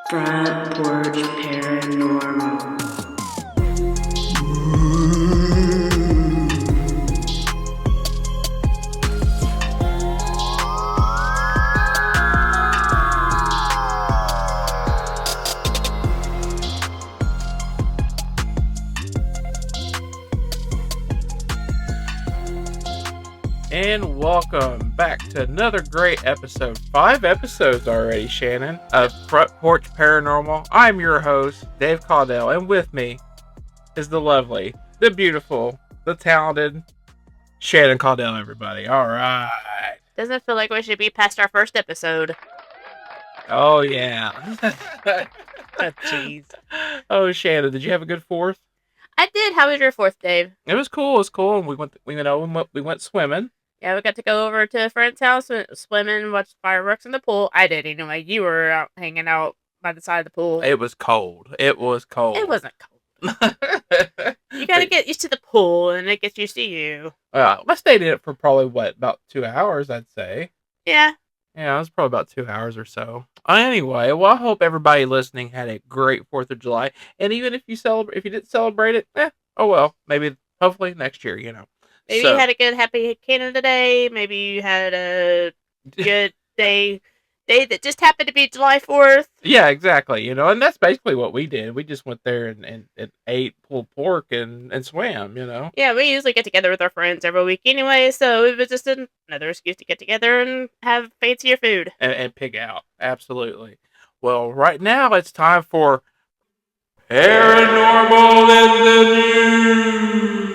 Front Porch Paranormal. And welcome back to another great episode. 5 episodes already, Shannon, of Front Porch Paranormal. I'm your host, Dave Caudell, and with me is the lovely, the beautiful, the talented Shannon Caudell, everybody. All right. Doesn't feel like we should be past our first episode. Oh, yeah. Jeez. Oh, Shannon, did you have a good 4th? I did. How was your 4th, Dave? It was cool. It was cool. And we went swimming. Yeah, we got to go over to a friend's house, swimming, watch fireworks in the pool. I did anyway. You were out hanging out by the side of the pool. It was cold. It wasn't cold. You gotta get used to the pool, and it gets used to you. I stayed in it for probably, about 2 hours, I'd say. Yeah. Yeah, it was probably about 2 hours or so. Anyway, well, I hope everybody listening had a great 4th of July. And even if you didn't celebrate it, oh well. Maybe, hopefully, next year, Maybe you had a good, happy Canada Day. Maybe you had a good day that just happened to be July 4th. Yeah, exactly. And that's basically what we did. We just went there and ate pulled pork and swam, Yeah, we usually get together with our friends every week anyway, so it was just another excuse to get together and have fancier food. And pig out. Absolutely. Well, right now it's time for Paranormal in the News.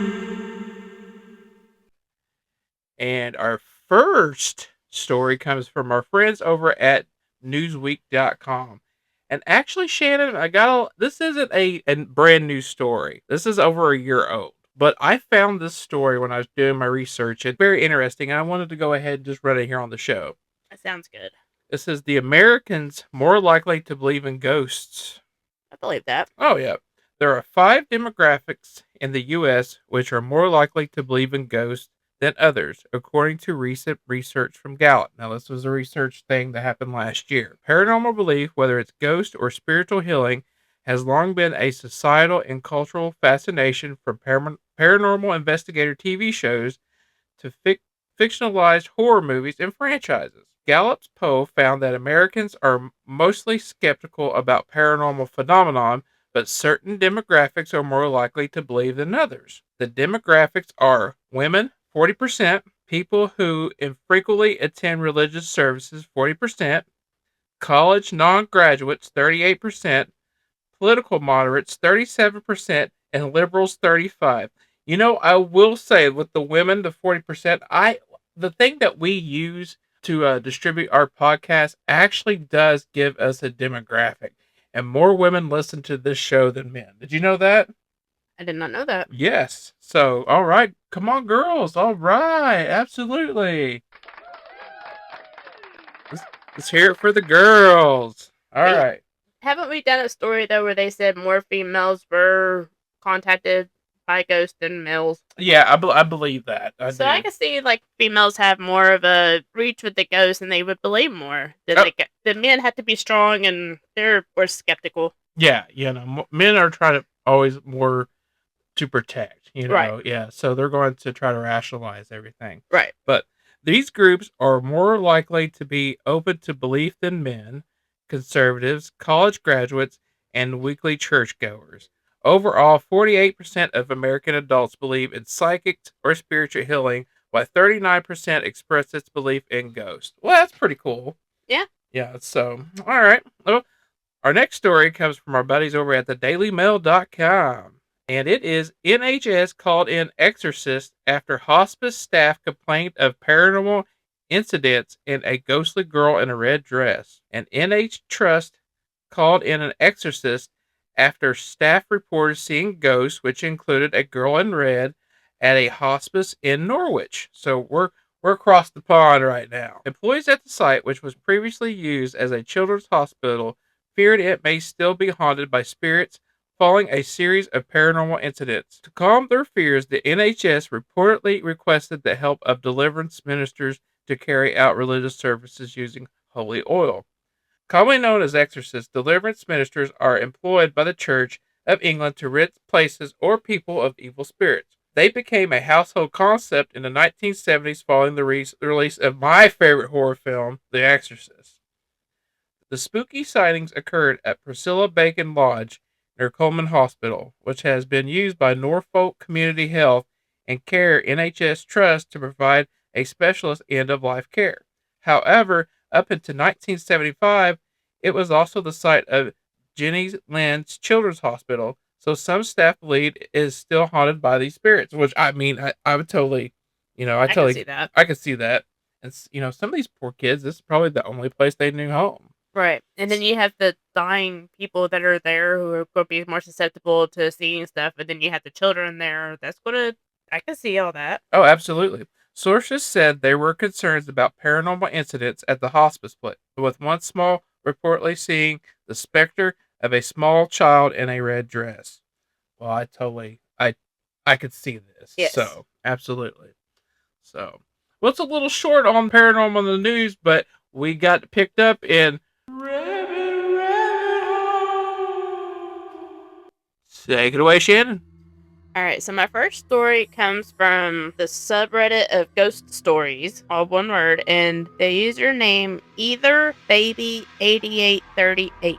And our first story comes from our friends over at Newsweek.com. And actually, Shannon, this isn't a brand new story. This is over a year old. But I found this story when I was doing my research. It's very interesting, and I wanted to go ahead and just run it here on the show. That sounds good. It says, the Americans more likely to believe in ghosts. I believe that. Oh, yeah. There are 5 demographics in the U.S. which are more likely to believe in ghosts than others, according to recent research from Gallup. Now, this was a research thing that happened last year. Paranormal belief, whether it's ghost or spiritual healing, has long been a societal and cultural fascination, from paranormal investigator TV shows to fictionalized horror movies and franchises. Gallup's poll found that Americans are mostly skeptical about paranormal phenomenon, but certain demographics are more likely to believe than others. The demographics are women, 40%, people who infrequently attend religious services, 40%, college non-graduates, 38%, political moderates, 37%, and liberals, 35%. I will say with the women, the 40%, the thing that we use to distribute our podcast actually does give us a demographic. And more women listen to this show than men. Did you know that? I did not know that. Yes. So, all right. Come on, girls. All right. Absolutely. Let's hear it for the girls. All right. Haven't we done a story, though, where they said more females were contacted by ghosts than males? Yeah, I believe that. I can see, females have more of a reach with the ghosts, and they would believe more. The men had to be strong, and they're more skeptical. Yeah, men are trying to always more to protect, Right. Yeah, so they're going to try to rationalize everything. Right. But these groups are more likely to be open to belief than men, conservatives, college graduates, and weekly churchgoers. Overall, 48% of American adults believe in psychics or spiritual healing, while 39% express its belief in ghosts. Well, that's pretty cool. Yeah. Yeah, so, all right. Well, our next story comes from our buddies over at thedailymail.com. And it is NHS called in exorcist after hospice staff complained of paranormal incidents in a ghostly girl in a red dress. An NH Trust called in an exorcist after staff reported seeing ghosts, which included a girl in red, at a hospice in Norwich. So we're across the pond right now. Employees at the site, which was previously used as a children's hospital, feared it may still be haunted by spirits following a series of paranormal incidents. To calm their fears, the NHS reportedly requested the help of deliverance ministers to carry out religious services using holy oil. Commonly known as exorcists, deliverance ministers are employed by the Church of England to rid places or people of evil spirits. They became a household concept in the 1970s following the release of my favorite horror film, The Exorcist. The spooky sightings occurred at Priscilla Bacon Lodge near Coleman Hospital, which has been used by Norfolk Community Health and Care NHS Trust to provide a specialist end-of-life care. However, up until 1975, it was also the site of Jenny Lynn's Children's Hospital, so some staff believe it is still haunted by these spirits, which I would totally, I can see that. I could see that. And, some of these poor kids, this is probably the only place they knew home. Right. And then you have the dying people that are there who are going to be more susceptible to seeing stuff. And then you have the children there. I can see all that. Oh, absolutely. Sources said there were concerns about paranormal incidents at the hospice place, with one small reportedly seeing the specter of a small child in a red dress. Well, I could see this. Yes. So, absolutely. So, well, it's a little short on paranormal in the news, but we got picked up in Take it away, Shannon. Alright, so my first story comes from the subreddit of ghost stories, all one word, and the username eitherbaby8838.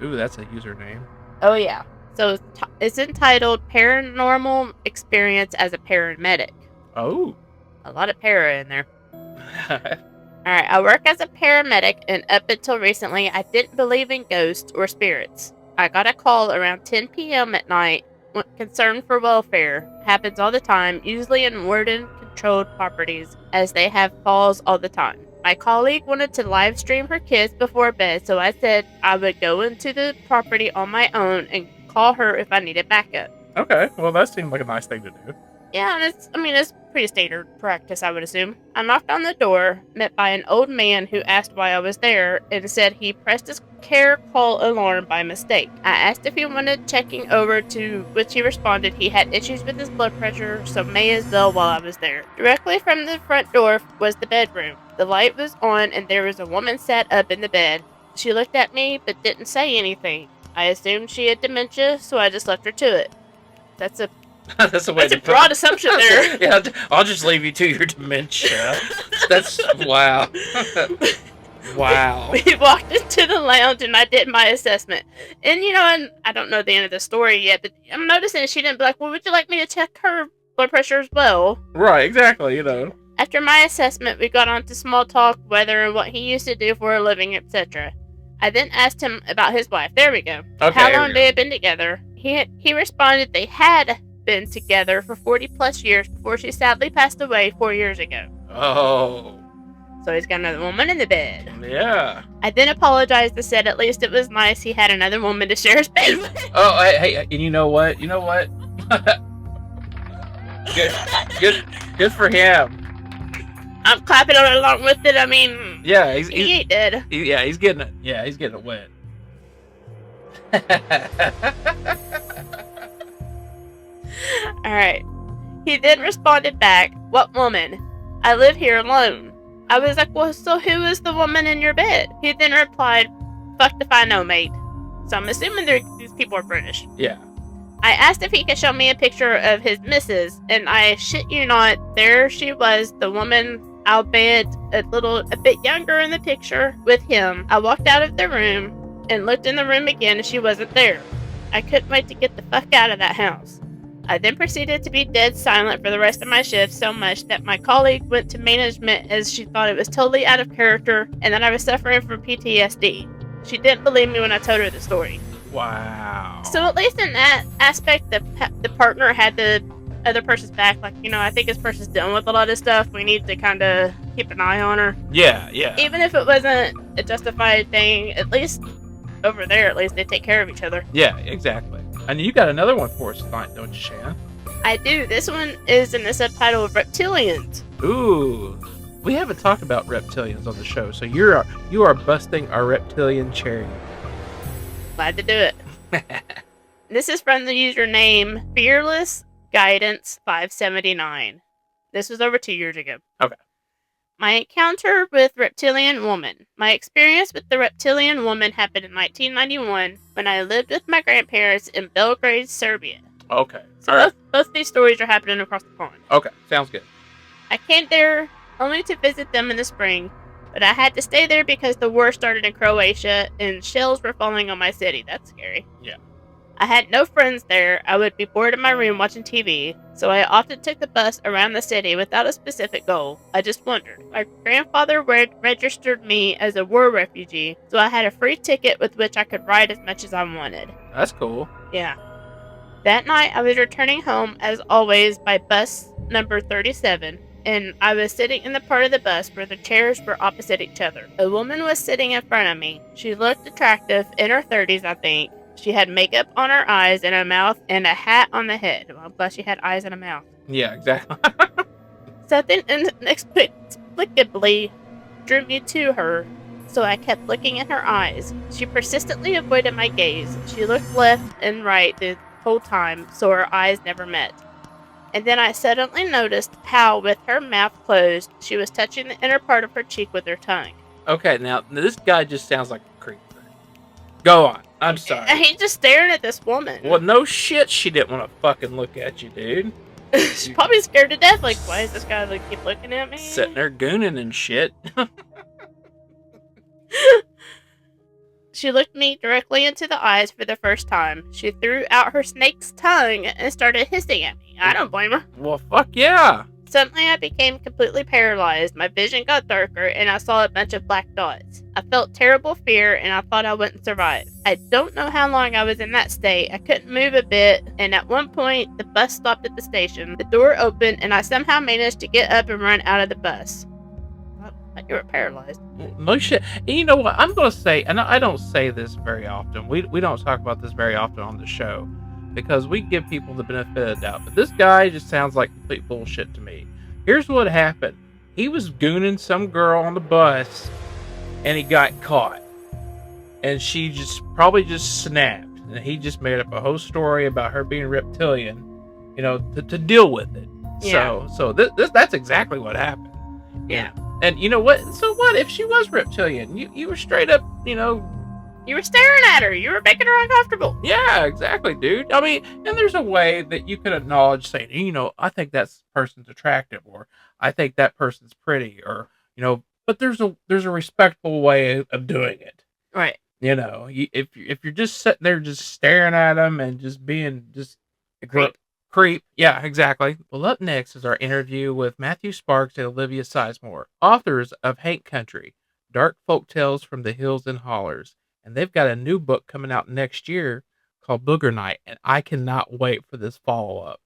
Ooh, that's a username. Oh yeah. So it's entitled Paranormal Experience as a Paramedic. Oh. A lot of para in there. Alright, I work as a paramedic, and up until recently, I didn't believe in ghosts or spirits. I got a call around 10 p.m. at night, concern for welfare. Happens all the time, usually in warden-controlled properties, as they have falls all the time. My colleague wanted to live stream her kids before bed, so I said I would go into the property on my own and call her if I needed backup. Okay, well that seemed like a nice thing to do. Yeah, and it's pretty standard practice, I would assume. I knocked on the door, met by an old man who asked why I was there, and said he pressed his care call alarm by mistake. I asked if he wanted checking over, to which he responded he had issues with his blood pressure, so may as well while I was there. Directly from the front door was the bedroom. The light was on, and there was a woman sat up in the bed. She looked at me, but didn't say anything. I assumed she had dementia, so I just left her to it. That's a broad assumption there. Yeah, I'll just leave you to your dementia. That's wow. Wow. We walked into the lounge and I did my assessment. And and I don't know the end of the story yet, but I'm noticing she didn't be like, well, would you like me to check her blood pressure as well? Right, exactly, After my assessment, we got on to small talk, weather, and what he used to do for a living, etc. I then asked him about his wife. There we go. Okay, how long they had been together. He responded they had been together for 40 plus years before she sadly passed away 4 years ago. Oh. So he's got another woman in the bed. Yeah. I then apologized and said at least it was nice he had another woman to share his bed with. Oh, hey, and you know what? Good for him. I'm clapping on along with it. I mean, yeah, he ain't dead. He's getting it. Yeah, he's getting it wet. Alright. He then responded back, what woman? I live here alone. I was like, well, so who is the woman in your bed? He then replied, fuck if I know, mate. So I'm assuming these people are British. Yeah. I asked if he could show me a picture of his missus, and I shit you not, there she was, the woman, albeit a bit younger in the picture, with him. I walked out of the room and looked in the room again, and she wasn't there. I couldn't wait to get the fuck out of that house. I then proceeded to be dead silent for the rest of my shift, so much that my colleague went to management as she thought it was totally out of character and that I was suffering from PTSD. She didn't believe me when I told her the story. Wow. So at least in that aspect, the partner had the other person's back. Like, I think this person's dealing with a lot of stuff. We need to kind of keep an eye on her. Yeah. Even if it wasn't a justified thing, at least over there, at least they take care of each other. Yeah, exactly. And you got another one for us tonight, don't you, Shannon? I do. This one is in the subtitle of Reptilians. Ooh. We haven't talked about reptilians on the show, so you are busting our reptilian cherry. Glad to do it. This is from the username Fearless Guidance 579. This was over 2 years ago. Okay. My encounter with reptilian woman. My experience with the reptilian woman happened in 1991 when I lived with my grandparents in Belgrade, Serbia. Okay. So All right. both these stories are happening across the pond. Okay. Sounds good. I came there only to visit them in the spring, but I had to stay there because the war started in Croatia and shells were falling on my city. That's scary. Yeah. I had no friends there. I would be bored in my room watching TV, so I often took the bus around the city without a specific goal. I just wandered. My grandfather registered me as a war refugee, so I had a free ticket with which I could ride as much as I wanted. That's cool. Yeah. That night, I was returning home, as always, by bus number 37, and I was sitting in the part of the bus where the chairs were opposite each other. A woman was sitting in front of me. She looked attractive, in her 30s, I think. She had makeup on her eyes and a mouth and a hat on the head. Well, I'm glad she had eyes and a mouth. Yeah, exactly. Something inexplicably drew me to her, so I kept looking in her eyes. She persistently avoided my gaze. She looked left and right the whole time, so our eyes never met. And then I suddenly noticed how, with her mouth closed, she was touching the inner part of her cheek with her tongue. Okay, now this guy just sounds like a creeper. Go on. I'm sorry. And he's just staring at this woman. Well, no shit, she didn't want to fucking look at you, dude. She's probably scared to death. Like, why is this guy keep looking at me? Sitting there gooning and shit. She looked me directly into the eyes for the first time. She threw out her snake's tongue and started hissing at me. I don't blame her. Well, fuck yeah. Suddenly, I became completely paralyzed. My vision got darker, and I saw a bunch of black dots. I felt terrible fear, and I thought I wouldn't survive. I don't know how long I was in that state. I couldn't move a bit, and at one point, the bus stopped at the station. The door opened, and I somehow managed to get up and run out of the bus. I thought you were paralyzed. No shit. And you know what? I'm going to say, and I don't say this very often. We don't talk about this very often on the show, because we give people the benefit of the doubt. But this guy just sounds like complete bullshit to me. Here's what happened. He was gooning some girl on the bus, and he got caught. And she probably just snapped. And he just made up a whole story about her being reptilian, to deal with it. Yeah. So that's exactly what happened. Yeah. And you know what? So what if she was reptilian? You were straight up, You were staring at her. You were making her uncomfortable. Yeah, exactly, dude. I mean, and there's a way that you can acknowledge saying, I think that person's attractive, or I think that person's pretty, or, but there's a respectful way of doing it. Right. If you're just sitting there just staring at them and just being just a creep. Yeah, exactly. Well, up next is our interview with Matthew Sparks and Olivia Sizemore, authors of Haint Country, Dark Folktales from the Hills and Hollers. And they've got a new book coming out next year called Booger Night, and I cannot wait for this follow-up.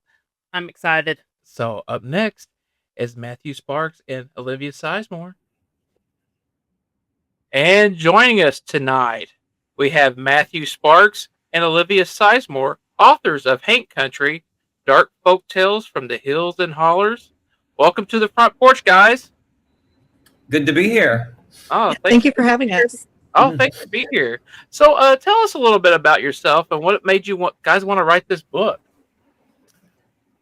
I'm excited. So up next is Matthew Sparks and Olivia Sizemore. And joining us tonight, we have Matthew Sparks and Olivia Sizemore, authors of Haint Country, Dark Folktales from the Hills and Hollers. Welcome to the front porch, guys. Good to be here. Oh, thank you for having us. Oh, thanks for being here. So, tell us a little bit about yourself and what made you guys want to write this book.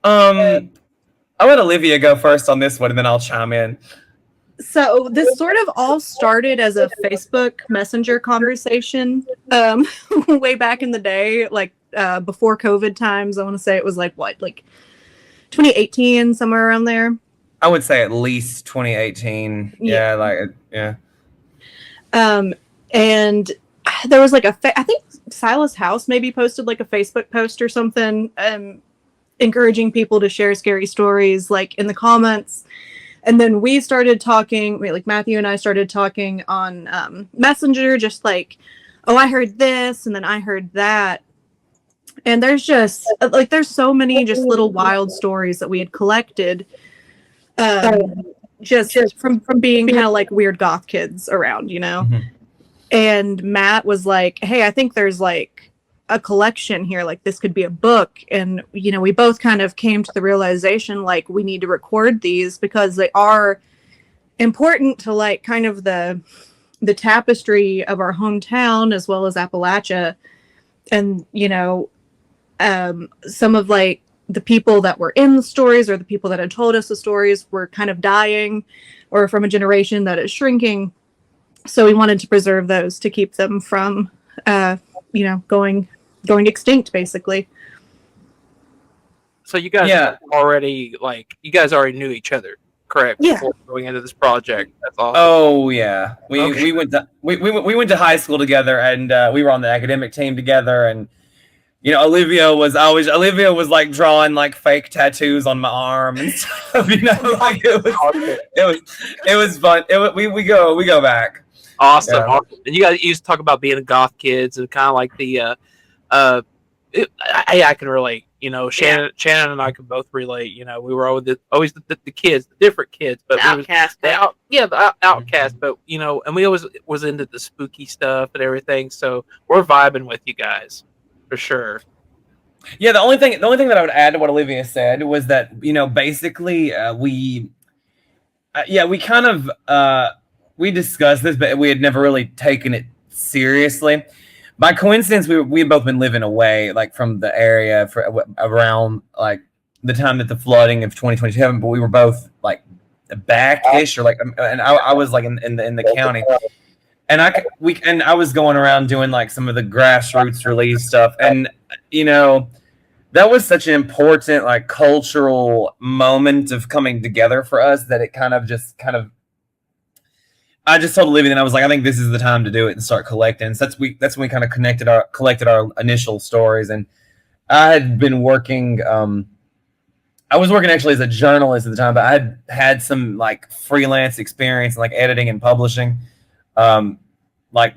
I'll let Olivia go first on this one, and then I'll chime in. So this sort of all started as a Facebook Messenger conversation way back in the day, before COVID times. I want to say it was 2018, somewhere around there. I would say at least 2018. Yeah. And there was I think Silas House maybe posted a Facebook post or something, encouraging people to share scary stories in the comments. And then we started talking, Matthew and I started talking on Messenger, just oh, I heard this, and then I heard that. And there's just there's so many just little wild stories that we had collected, just from being kind of weird goth kids around, Mm-hmm. And Matt was like, hey, I think there's a collection here, this could be a book. And we both kind of came to the realization we need to record these because they are important to kind of the tapestry of our hometown as well as Appalachia. And some of the people that were in the stories or the people that had told us the stories were kind of dying. or from a generation that is shrinking. So we wanted to preserve those to keep them from, going extinct, basically. So you guys already knew each other, correct? Yeah. Before going into this project. That's awesome. Oh yeah, we went to high school together, and we were on the academic team together, and Olivia was like drawing like fake tattoos on my arm and stuff. Like it was fun. We go back. Awesome, Yeah. awesome. And you guys used to talk about being goth kids and kind of like the I can relate. Shannon and I can both relate. We were always the kids, the different kids, but Outcast. the outcast. But and we always was into the spooky stuff and everything. So we're vibing with you guys for sure. Yeah, the only thing that I would add to what Olivia said was that basically we kind of we discussed this, but we had never really taken it seriously. By coincidence, we had both been living away, like from the area for around like the time that the flooding of 2022 happened. But we were both like back-ish, or like, and I was like in the county, and I was going around doing like some of the grassroots relief stuff, and that was such an important like cultural moment of coming together for us that it kind of. I just told Olivia, and I was like, I think this is the time to do it and start collecting. So that's when we kind of collected our initial stories. And I had been working. I was working actually as a journalist at the time, but I had some like freelance experience in like editing and publishing. And I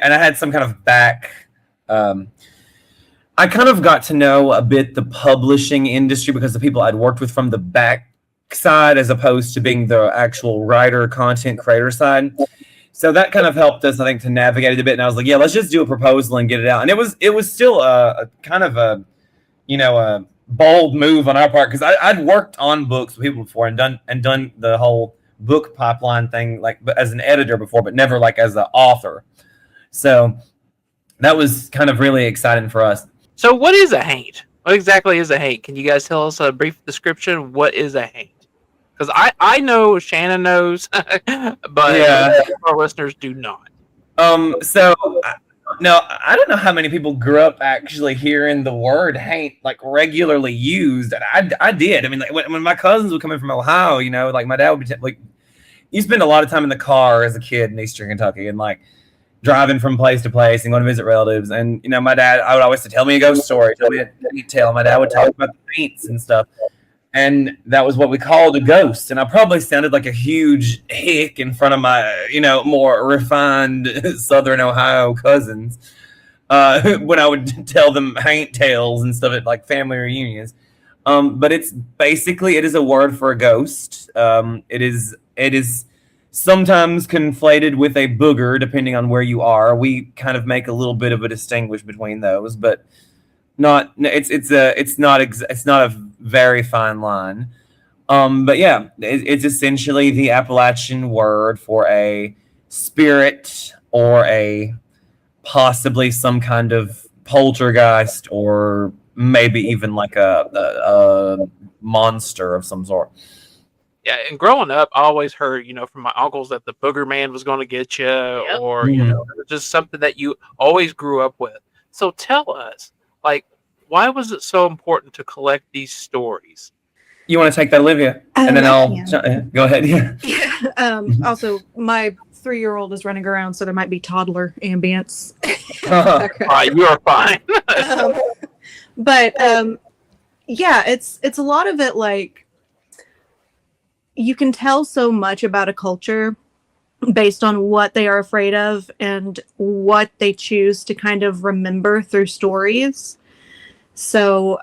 had some kind of back. I kind of got to know a bit the publishing industry because the people I'd worked with from the back side as opposed to being the actual writer, content creator side. So that kind of helped us, I think, to navigate it a bit. And I was like, yeah, let's just do a proposal and get it out. And it was still a kind of a bold move on our part, because I'd worked on books with people before and done the whole book pipeline thing like as an editor before, but never like as an author. So that was kind of really exciting for us. So what is a haint? What exactly is a haint? Can you guys tell us a brief description? What is a haint? Because I know Shannon knows, but our listeners do not. So no, I don't know how many people grew up actually hearing the word haint like regularly used. And I did. I mean, like when my cousins would come in from Ohio, like my dad would be like, you spend a lot of time in the car as a kid in Eastern Kentucky and like driving from place to place and going to visit relatives. And my dad, I would always say, tell me a ghost story, tell me a detail. My dad would talk about the haints and stuff. And that was what we called a ghost. And I probably sounded like a huge hick in front of my, more refined Southern Ohio cousins when I would tell them haint tales and stuff at like family reunions. But it is a word for a ghost. It is sometimes conflated with a booger, depending on where you are. We kind of make a little bit of a distinguish between those, but it's not a very fine line. But yeah, it's essentially the Appalachian word for a spirit or a possibly some kind of poltergeist, or maybe even like a monster of some sort. Yeah, and growing up, I always heard, from my uncles that the booger man was going to get you, or just something that you always grew up with. So tell us, like, why was it so important to collect these stories? You want to take that, Olivia? And then I'll go ahead. Yeah. Also, my 3-year-old is running around, so there might be toddler ambience. You are fine. But it's a lot of it. Like, you can tell so much about a culture based on what they are afraid of and what they choose to kind of remember through stories. So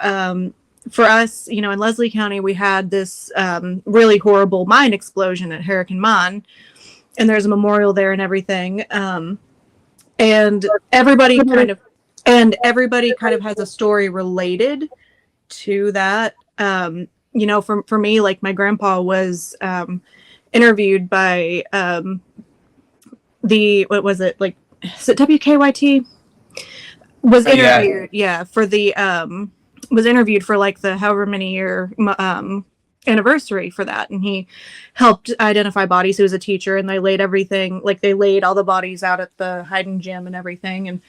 for us, in Leslie County, we had this really horrible mine explosion at Hurricane Mine, and there's a memorial there and everything. And everybody kind of has a story related to that. For me, like my grandpa was interviewed by what was it, like, is it WKYT? Was interviewed, was interviewed for like the however many year anniversary for that, and he helped identify bodies. He was a teacher, and they laid everything, like they laid all the bodies out at the hiding gym and everything. And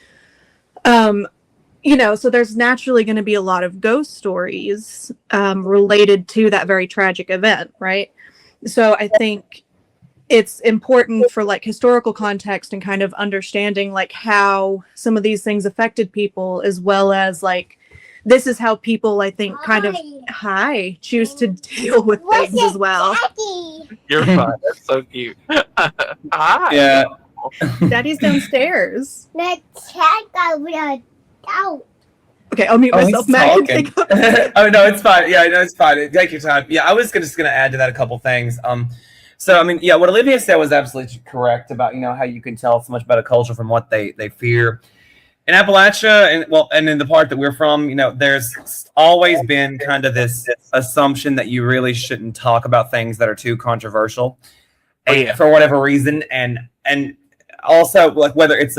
so there's naturally going to be a lot of ghost stories related to that very tragic event, right? So I think it's important for like historical context and kind of understanding like how some of these things affected people, as well as like this is how people, I think, kind of choose to deal with things as well. You're fine. That's so cute. Hi. Yeah. Daddy's downstairs. The cat got rid of. Okay, I'll mute myself. Matt can take up. Oh no, it's fine. Yeah, no, it's fine. Take your time. Yeah, I was just gonna add to that a couple things. So I mean, yeah, what Olivia said was absolutely correct about how you can tell so much about a culture from what they fear. In Appalachia, and in the part that we're from, there's always been kind of this assumption that you really shouldn't talk about things that are too controversial, for whatever reason, and also like whether it's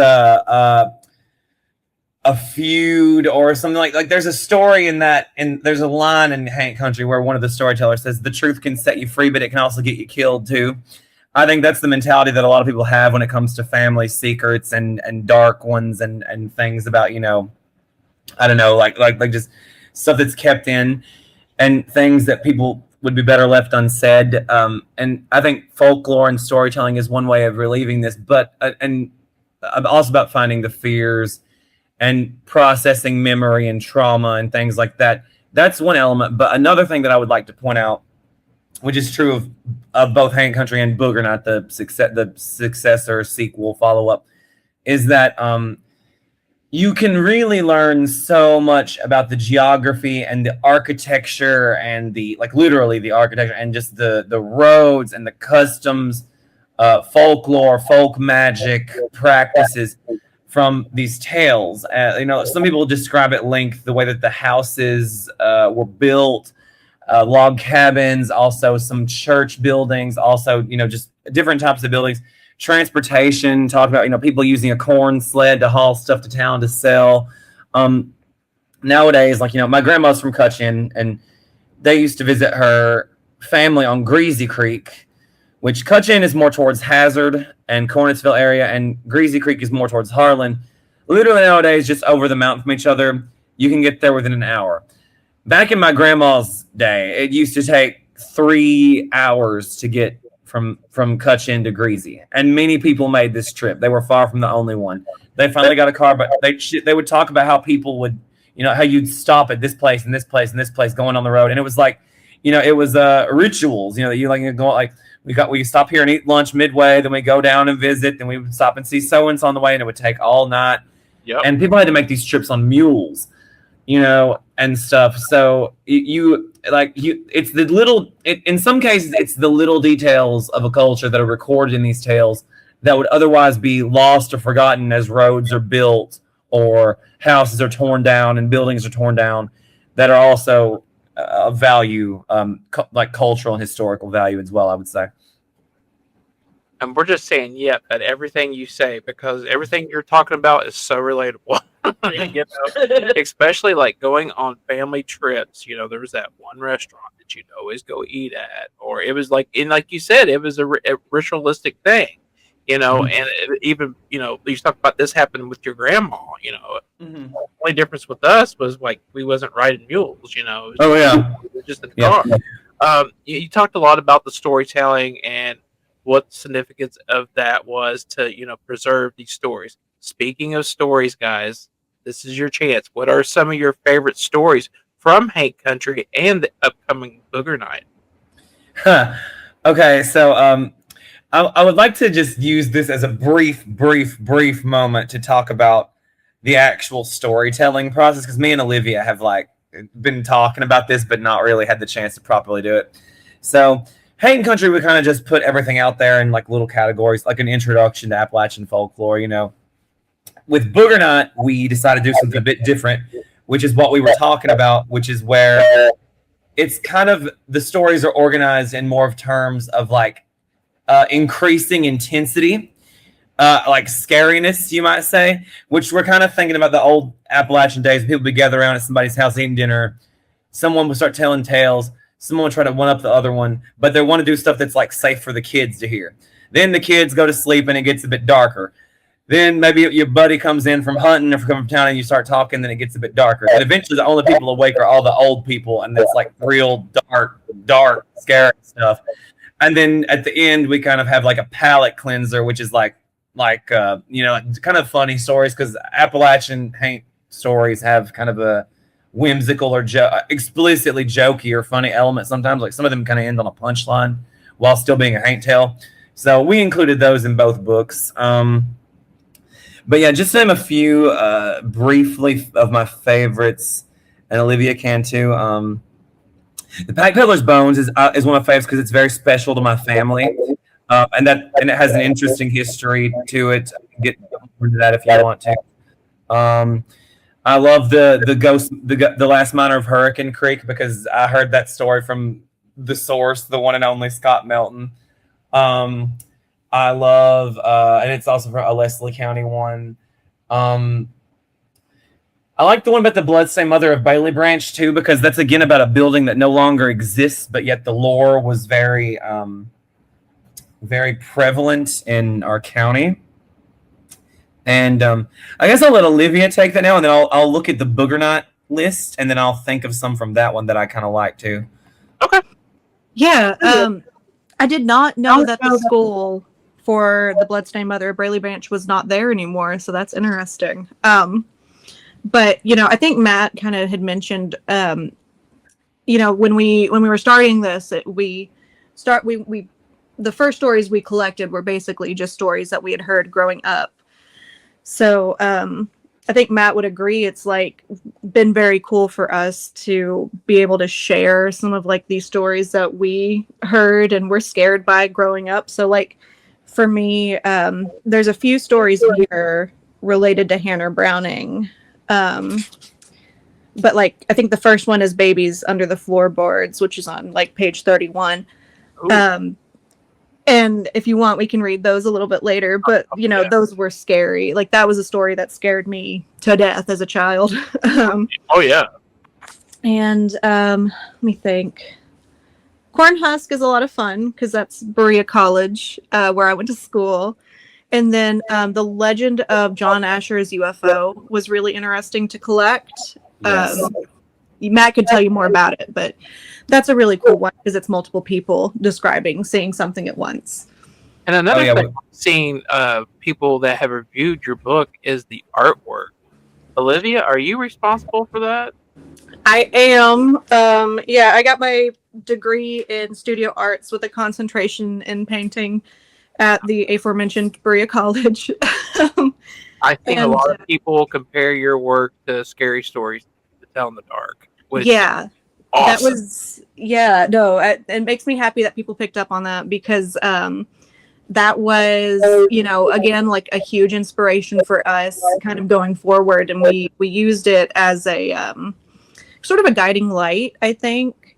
a feud or something like there's a story in that, and there's a line in Haint Country where one of the storytellers says the truth can set you free, but it can also get you killed too. I think that's the mentality that a lot of people have when it comes to family secrets and dark ones and things about, I don't know, like just stuff that's kept in and things that people would be better left unsaid. And I think folklore and storytelling is one way of relieving this, but and also about finding the fears and processing memory and trauma and things like that. That's one element. But another thing that I would like to point out, which is true of both Haint Country and Booger Night, the successor, sequel, follow-up, is that you can really learn so much about the geography and the architecture and literally the architecture and just the roads and the customs, folklore, folk magic practices from these tales. Some people describe at length the way that the houses were built, log cabins, also some church buildings, also, just different types of buildings, transportation, talk about, people using a corn sled to haul stuff to town to sell. Nowadays, my grandma's from Cutchin, and they used to visit her family on Greasy Creek, which Cutchin is more towards Hazard and Cornetsville area, and Greasy Creek is more towards Harlan. Literally nowadays, just over the mountain from each other, you can get there within an hour. Back in my grandma's day, it used to take 3 hours to get from Cutchin to Greasy, and many people made this trip. They were far from the only one. They finally got a car, but they would talk about how people would, how you'd stop at this place and this place and this place going on the road, and it was like, it was rituals. You go we stop here and eat lunch midway, then we go down and visit, then we would stop and see so-and-so on the way, and it would take all night. Yep. And people had to make these trips on mules, and stuff. So it's the little, in some cases, it's the little details of a culture that are recorded in these tales that would otherwise be lost or forgotten as roads are built or houses are torn down and buildings are torn down, that are also of value, like cultural and historical value as well, I would say. And we're just saying, at everything you say, because everything you're talking about is so relatable. Especially like going on family trips. There was that one restaurant that you'd always go eat at, or it was like you said, it was a ritualistic thing. Mm-hmm. And even you talk about this happening with your grandma. Mm-hmm. The only difference with us was like we wasn't riding mules. Oh yeah, just in the car. Yeah. You talked a lot about the storytelling and what the significance of that was to preserve these stories. Speaking of stories, guys, this is your chance. What are some of your favorite stories from Haint Country and the upcoming Booger Night? Okay, so I would like to just use this as a brief moment to talk about the actual storytelling process, because me and Olivia have been talking about this but not really had the chance to properly do it. So Haint Country, we kind of just put everything out there in little categories, like an introduction to Appalachian folklore, With Booger Night, we decided to do something a bit different, which is what we were talking about, which is where it's kind of the stories are organized in more of terms of increasing intensity, like scariness, you might say, which we're kind of thinking about the old Appalachian days. People would gather around at somebody's house eating dinner. Someone would start telling tales. someone will try to one up the other one, but they want to do stuff that's like safe for the kids to hear. Then the kids go to sleep and it gets a bit darker. Then maybe your buddy comes in from hunting or from town and you start talking, then it gets a bit darker. And eventually the only people awake are all the old people, and that's like real dark, scary stuff. And then at the end we kind of have like a palate cleanser, which is like kind of funny stories, because Appalachian Haint stories have kind of a whimsical or explicitly jokey or funny element sometimes. Like some of them kind of end on a punchline while still being a Haint tale. So we included those in both books. But yeah, just name a few briefly of my favorites, and Olivia can too. The Pack Peddler's Bones is one of my favorites because it's very special to my family, and it has an interesting history to it. Get into that if you want to. I love the Last Miner of Hurricane Creek, because I heard that story from the source, the one and only Scott Melton. I love, and it's also from a Leslie County one. I like the one about the bloodstained mother of Bailey Branch too, because that's again about a building that no longer exists, but yet the lore was very, very prevalent in our county. And I guess I'll let Olivia take that now, and then I'll look at the Booger Night list, and then I'll think of some from that one that I kind of like too. Okay. Yeah. I did not know that the school for the bloodstained mother of Bailey Branch was not there anymore, so that's interesting. But I think Matt kind of had mentioned, when we were starting this, the first stories we collected were basically just stories that we had heard growing up. So I think Matt would agree. It's like been very cool for us to be able to share some of like these stories that we heard and were scared by growing up. So like for me, there's a few stories here related to Hannah Browning. But like I think the first one is Babies Under the Floorboards, which is on like page 31. And if you want, we can read those a little bit later. But, those were scary. Like, that was a story that scared me to death as a child. Oh, yeah. And let me think. Cornhusk is a lot of fun because that's Berea College, where I went to school. And then the Legend of John Asher's UFO was really interesting to collect. Yes. Matt could tell you more about it, but that's a really cool one because it's multiple people seeing something at once. And another thing I've seen people that have reviewed your book is the artwork. Olivia, are you responsible for that? I am. I got my degree in studio arts with a concentration in painting at the aforementioned Berea College. I think a lot of people compare your work to Scary Stories to Tell in the Dark. Yeah. Awesome. That was, it makes me happy that people picked up on that because that was, again, like a huge inspiration for us kind of going forward. And we used it as a sort of a guiding light, I think.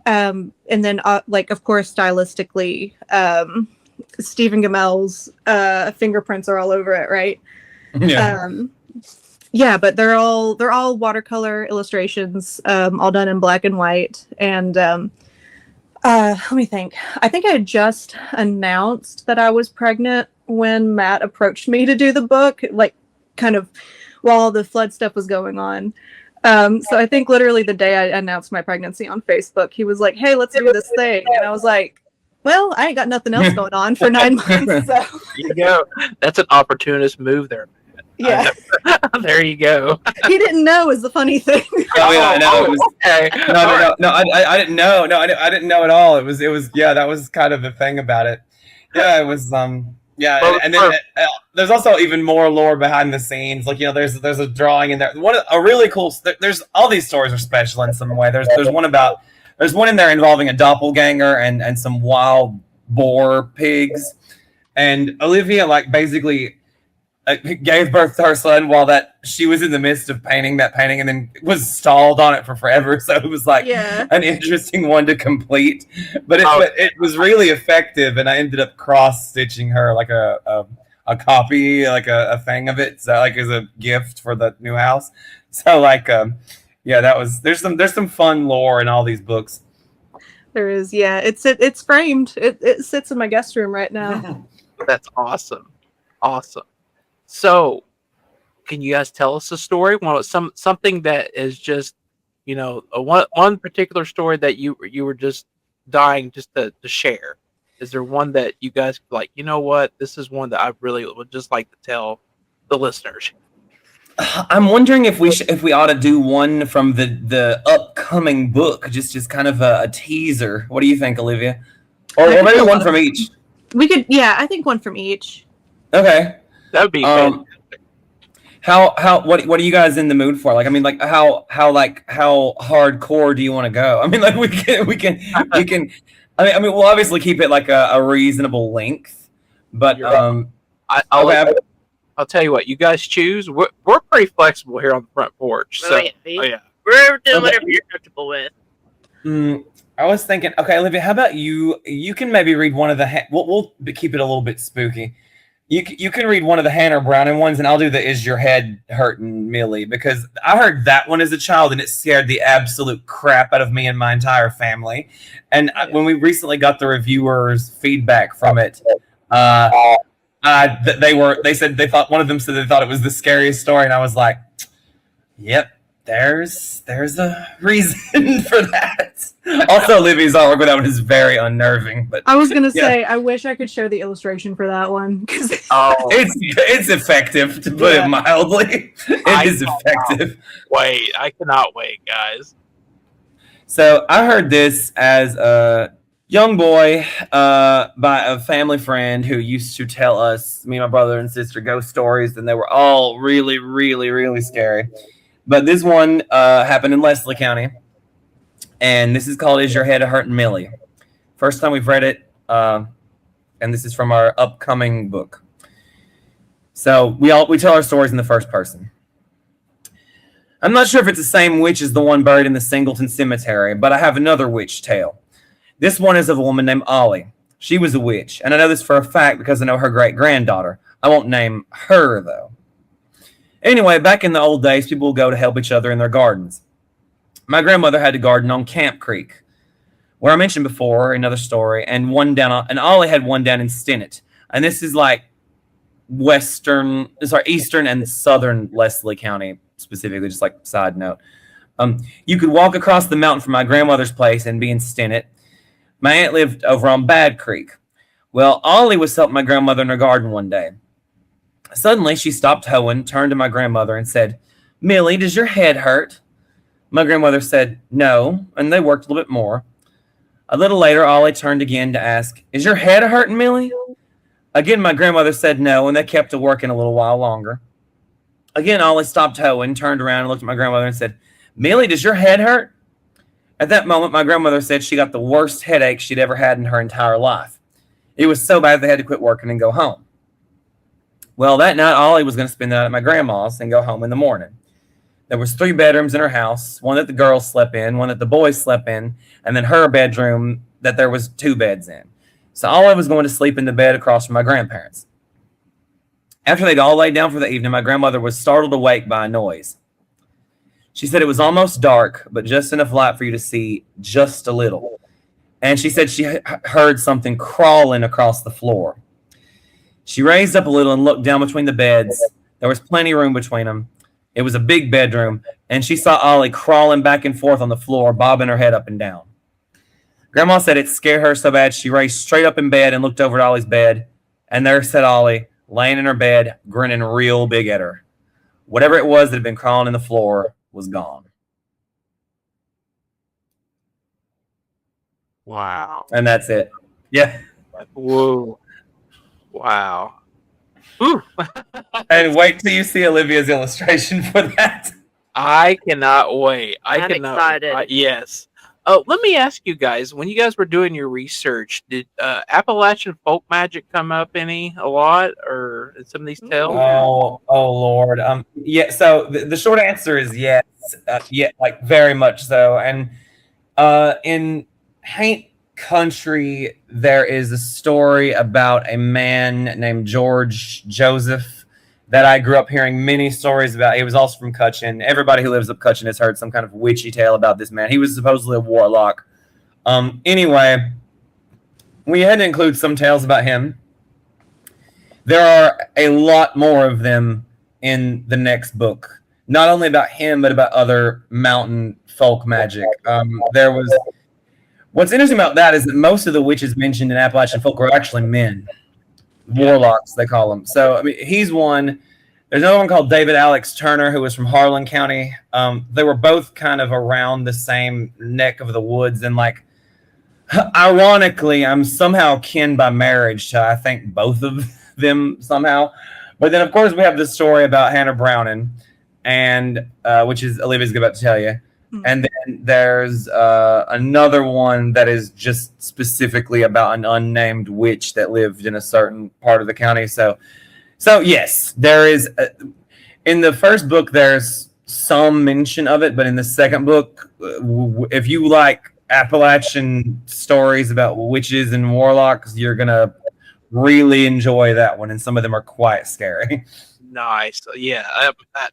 And then, of course, stylistically, Stephen Gamel's fingerprints are all over it, right? Yeah. But they're all watercolor illustrations, all done in black and white. And let me think. I think I had just announced that I was pregnant when Matt approached me to do the book, like kind of while the flood stuff was going on. So I think literally the day I announced my pregnancy on Facebook, he was like, "Hey, let's do this thing." And I was like, well, I ain't got nothing else going on for 9 months. So. There you go. That's an opportunist move there. Yeah. There you go. He didn't know is the funny thing. Oh yeah, no, it was, okay. No. I didn't know. No, I didn't know at all. It was. Yeah, that was kind of the thing about it. Yeah, it was. Yeah, Well, and then there's also even more lore behind the scenes. Like there's a drawing in there. A really cool. There's all these stories are special in some way. There's one in there involving a doppelganger and some wild boar pigs, and Olivia basically gave birth to her son while she was in the midst of painting that painting, and then was stalled on it for forever. So it was an interesting one to complete, but it was really effective, and I ended up cross stitching her like a copy, like a thing of it, so as a gift for the new house. So that was there's some fun lore in all these books. There is, yeah. It's framed. It sits in my guest room right now. That's awesome. Awesome. So, can you guys tell us a story? Well, something that is just, one particular story that you were just dying just to share. Is there one that you guys like? You know what? This is one that I really would just like to tell the listeners. I'm wondering if we ought to do one from the upcoming book, just kind of a teaser. What do you think, Olivia? Or maybe one from each. We could, yeah, I think one from each. Okay, that would be fantastic. What are you guys in the mood for? Like, I mean, like how hardcore do you want to go? I mean, like we can. I mean, we'll obviously keep it like a reasonable length, but I'll tell you what, you guys choose. We're pretty flexible here on the front porch. So, yeah. We're doing whatever you're comfortable with. I was thinking, okay, Olivia, how about you? You can maybe read one of the. We'll keep it a little bit spooky. You can read one of the Hannah Browning ones, and I'll do the "Is Your Head Hurtin' Millie," because I heard that one as a child, and it scared the absolute crap out of me and my entire family. And when we recently got the reviewers' feedback from it, they thought one of them said they thought it was the scariest story, and I was like, "Yep, there's a reason for that." Also, Olivia's artwork with that one is very unnerving. But I was gonna say, I wish I could show the illustration for that one because it's effective, to put it mildly. It is effective. Wait, I cannot wait, guys. So I heard this as a young boy by a family friend who used to tell us, me and my brother and sister, ghost stories, and they were all really, really, really scary. But this one happened in Leslie County, and this is called "Is Your Head Hurtin' Millie?" First time we've read it, and this is from our upcoming book. So we tell our stories in the first person. I'm not sure if it's the same witch as the one buried in the Singleton Cemetery, but I have another witch tale. This one is of a woman named Ollie. She was a witch, and I know this for a fact because I know her great-granddaughter. I won't name her, though. Anyway, back in the old days, people would go to help each other in their gardens. My grandmother had a garden on Camp Creek, where I mentioned before, another story, and Ollie had one down in Stinnett. And this is like eastern and southern Leslie County, specifically, just like side note. You could walk across the mountain from my grandmother's place and be in Stinnett. My aunt lived over on Bad Creek. Well, Ollie was helping my grandmother in her garden one day. Suddenly, she stopped hoeing, turned to my grandmother, and said, "Millie, does your head hurt?" My grandmother said, "No," and they worked a little bit more. A little later, Ollie turned again to ask, "Is your head hurting, Millie?" Again, my grandmother said no, and they kept to working a little while longer. Again, Ollie stopped hoeing, turned around, and looked at my grandmother and said, "Millie, does your head hurt?" At that moment, my grandmother said she got the worst headache she'd ever had in her entire life. It was so bad they had to quit working and go home. Well, that night, Ollie was going to spend the night at my grandma's and go home in the morning. There was 3 bedrooms in her house, one that the girls slept in, one that the boys slept in, and then her bedroom that there was 2 beds in. So Ollie was going to sleep in the bed across from my grandparents. After they'd all laid down for the evening, my grandmother was startled awake by a noise. She said it was almost dark, but just enough light for you to see just a little. And she said she heard something crawling across the floor. She raised up a little and looked down between the beds. There was plenty of room between them. It was a big bedroom, and she saw Ollie crawling back and forth on the floor, bobbing her head up and down. Grandma said it scared her so bad she raised straight up in bed and looked over at Ollie's bed, and there sat Ollie, laying in her bed, grinning real big at her. Whatever it was that had been crawling in the floor was gone. Wow. And that's it. Yeah. Whoa. Wow. Ooh. And wait till you see Olivia's illustration for that. I cannot wait. I'm excited. Yes. Oh, let me ask you guys, when you guys were doing your research, did Appalachian folk magic come up a lot, or in some of these tales? Oh Lord. Yeah. So the short answer is yes. Yeah, like very much so. And in Haint Country, there is a story about a man named George Joseph that I grew up hearing many stories about. He was also from Cutchin. Everybody who lives up Cutchin has heard some kind of witchy tale about this man. He was supposedly a warlock. Anyway, we had to include some tales about him. There are a lot more of them in the next book. Not only about him, but about other mountain folk magic. What's interesting about that is that most of the witches mentioned in Appalachian folk are actually men. Warlocks, they call them. So, I mean, he's one. There's another one called David Alex Turner, who was from Harlan County. They were both kind of around the same neck of the woods. And, like, ironically, I'm somehow kin by marriage to, I think, both of them somehow. But then, of course, we have this story about Hannah Browning, and which is Olivia's about to tell you. And then there's another one that is just specifically about an unnamed witch that lived in a certain part of the county. So yes, there is. In the first book, there's some mention of it, but in the second book, if you like Appalachian stories about witches and warlocks, you're gonna really enjoy that one, and some of them are quite scary. Nice. Yeah,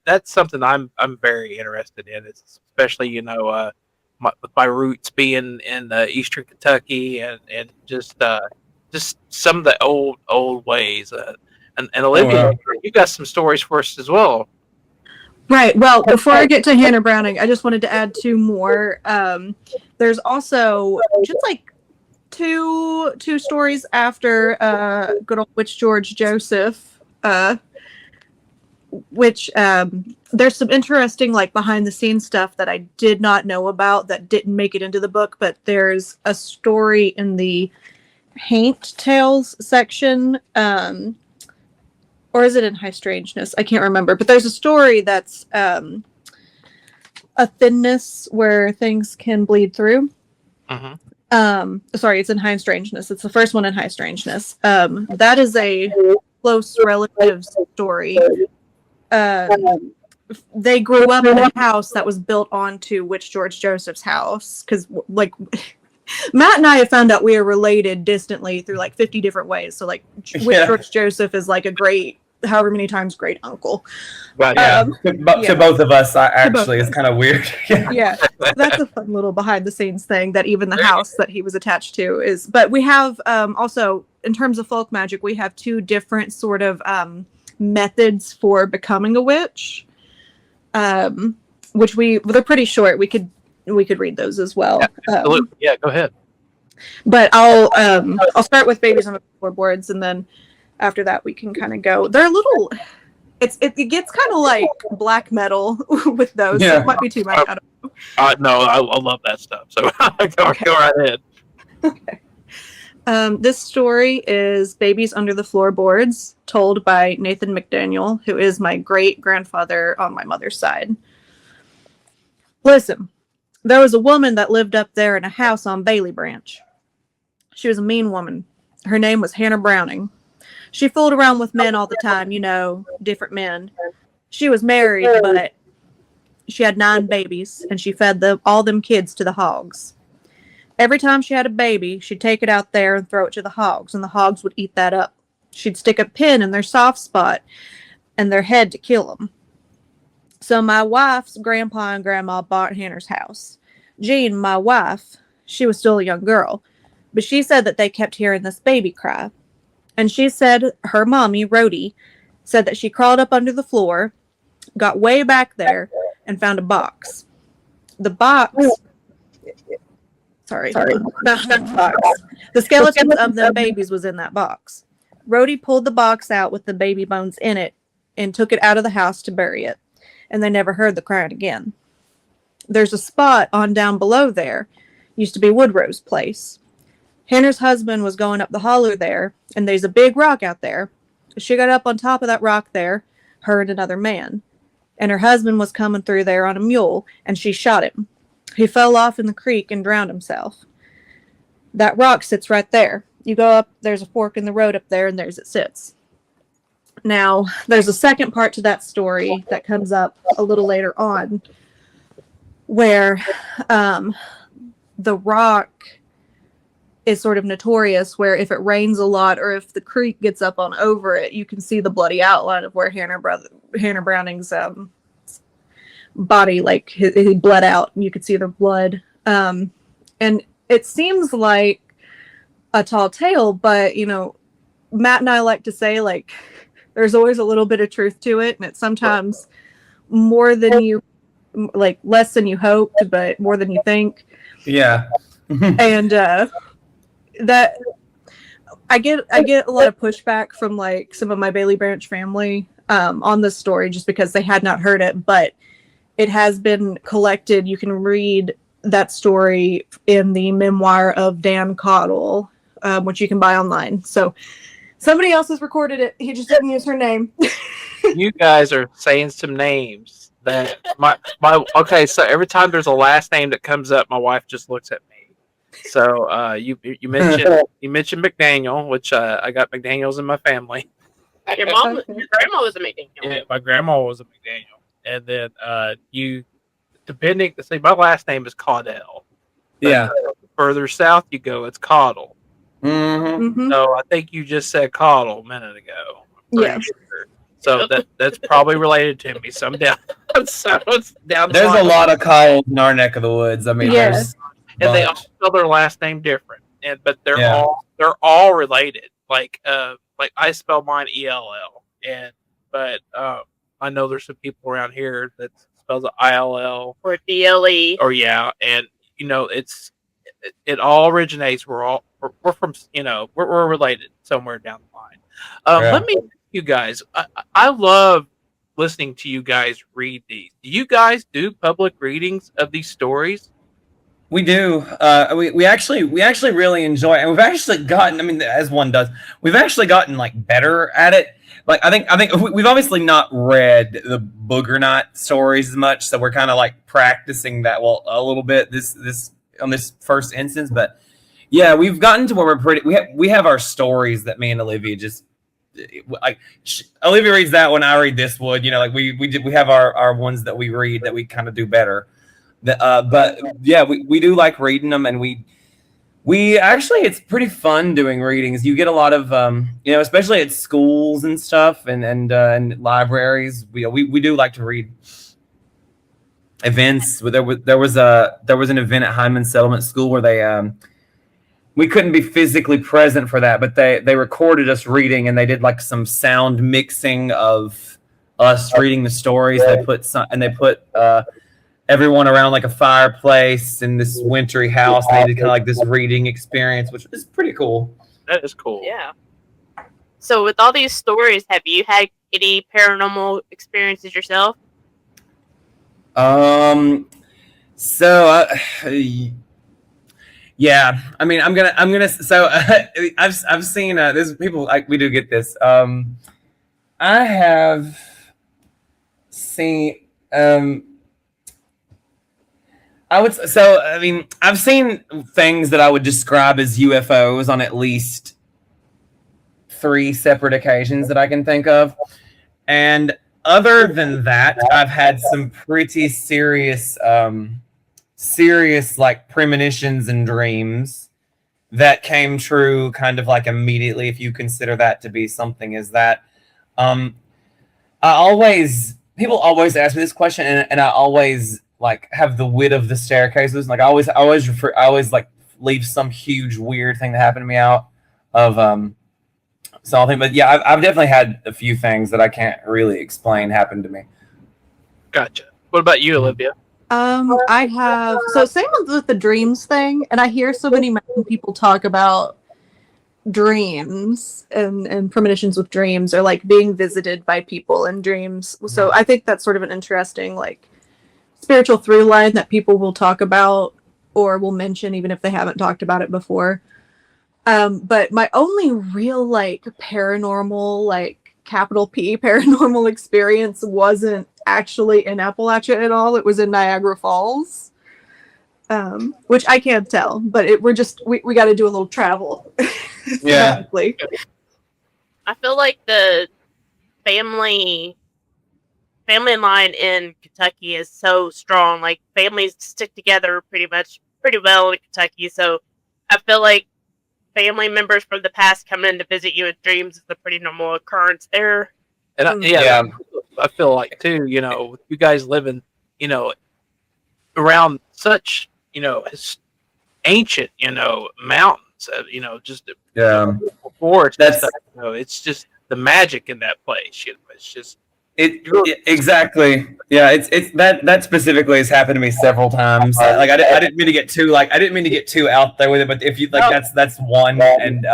that's something I'm very interested in. It's especially with my roots being in Eastern Kentucky and just some of the old ways. And Olivia, you got some stories for us as well. Right. Well, before I get to Hannah Browning, I just wanted to add two more. There's also just like two stories after good old witch George Joseph. Which there's some interesting like behind the scenes stuff that I did not know about that didn't make it into the book, but there's a story in the Haint Tales section, or is it in High Strangeness? I can't remember, but there's a story that's a thinness where things can bleed through. Sorry, it's in High Strangeness. It's the first one in High Strangeness. That is a close relative story. They grew up in a house that was built onto Witch George Joseph's house, because like Matt and I have found out we are related distantly through like 50 different ways. So like Witch George Joseph is like a great, however many times, great uncle. But to both of us, actually, it's kind of weird. Yeah, that's a fun little behind the scenes thing that even the house that he was attached to is. But we have also, in terms of folk magic, we have two different sort of methods for becoming a witch, which they're pretty short. We could read those as well. Yeah, go ahead. But I'll start with babies on the floorboards, and then after that we can kind of go. They're a little. It gets kind of like black metal with those. Yeah. So it might be too much. I don't know. No, I love that stuff. So go right ahead. Okay. This story is Babies Under the Floorboards, told by Nathan McDaniel, who is my great-grandfather on my mother's side. Listen, there was a woman that lived up there in a house on Bailey Branch. She was a mean woman. Her name was Hannah Browning. She fooled around with men all the time, different men. She was married, but she had 9 babies, and she fed all them kids to the hogs. Every time she had a baby, she'd take it out there and throw it to the hogs, and the hogs would eat that up. She'd stick a pin in their soft spot and their head to kill them. So my wife's grandpa and grandma bought Hannah's house. Jean, my wife, she was still a young girl, but she said that they kept hearing this baby cry. And she said her mommy, Rhodey, said that she crawled up under the floor, got way back there, and found a box. The box... Sorry. Box. The skeletons of the babies was in that box. Rhodey pulled the box out with the baby bones in it and took it out of the house to bury it. And they never heard the crying again. There's a spot on down below there. Used to be Woodrow's place. Hannah's husband was going up the holler there, and there's a big rock out there. She got up on top of that rock there, her and another man. And her husband was coming through there on a mule, and she shot him. He fell off in the creek and drowned himself. That rock sits right there. You go up, there's a fork in the road up there, and there's it sits. Now, there's a second part to that story that comes up a little later on, where the rock is sort of notorious, where if it rains a lot or if the creek gets up on over it, you can see the bloody outline of where Hannah Browning's body, like he bled out, and you could see the blood. And it seems like a tall tale, but Matt and I like to say, like, there's always a little bit of truth to it, and it's sometimes more than you like, less than you hoped, but more than you think. Yeah. And that I get a lot of pushback from like some of my Bailey Branch family on this story, just because they had not heard it, but it has been collected. You can read that story in the memoir of Dan Cottle, which you can buy online. So somebody else has recorded it. He just didn't use her name. You guys are saying some names that my okay. So every time there's a last name that comes up, my wife just looks at me. So you mentioned McDaniel, which I got McDaniels in my family. Your grandma was a McDaniel. Yeah, my grandma was a McDaniel, and then see, my last name is Caudell. Yeah. Further south you go, it's Caudle. Mm-hmm. So I think you just said Caudle a minute ago. Yeah. Sure. So that's probably related to me. So I'm down. So it's down. There's a lot of Kyles in our neck of the woods. I mean, Yes. and they all spell their last name different, but they're all related. Like I spell mine ELL, but I know there's some people around here that spells it ILL or DLE. or and it all originates. We're from we're related somewhere down the line. Let me. You guys, I love listening to you guys read these. Do you guys do public readings of these stories? We do. We actually really enjoy it. And we've actually gotten, I mean, as one does, we've actually gotten like better at it. Like I think we've obviously not read the Booger Night stories as much, so we're kind of like practicing that a little bit this on this first instance. But yeah, we've gotten to where we're pretty. We have our stories that me and Olivia just. Like Olivia reads that one, I read this one. Like we have our ones that we read that we kind of do better. But yeah, we do like reading them, and we actually it's pretty fun doing readings. You get a lot of especially at schools and stuff, and libraries. We do like to read events. There was an event at Hyman Settlement School where they we couldn't be physically present for that, but they recorded us reading, and they did like some sound mixing of us reading the stories. They put everyone around like a fireplace in this wintry house. They did kind of like this reading experience, which is pretty cool. That is cool. Yeah. So with all these stories, have you had any paranormal experiences yourself? Yeah, I mean, I'm gonna. So I've seen there's people like we do get this. I have seen. I've seen things that I would describe as UFOs on at least 3 separate occasions that I can think of, and other than that, I've had some pretty serious like premonitions and dreams that came true kind of like immediately, if you consider that to be something. Is that people always ask me this question, and I always like have the wit of the staircases. Like I always like leave some huge weird thing that happened to me out of something. But yeah, I've definitely had a few things that I can't really explain happen to me. Gotcha. What about you, Olivia? I have, so same with the dreams thing, and I hear so many people talk about dreams and premonitions with dreams, or like being visited by people in dreams. So I think that's sort of an interesting like spiritual through line that people will talk about or will mention even if they haven't talked about it before. But my only real like paranormal, like capital P paranormal experience wasn't actually in Appalachia at all. It was in Niagara Falls, which I can't tell, but we got to do a little travel. Yeah. I feel like the family line in Kentucky is so strong. Like families stick together pretty well in Kentucky. So I feel like family members from the past coming in to visit you in dreams is a pretty normal occurrence there. And I feel like too, with you guys living, around such, ancient, mountains, just Yeah. forest and That's stuff. It's just the magic in that place. It's just exactly. Yeah, it's that specifically has happened to me several times. Like I didn't mean to get too out there with it, but if you like, that's one, and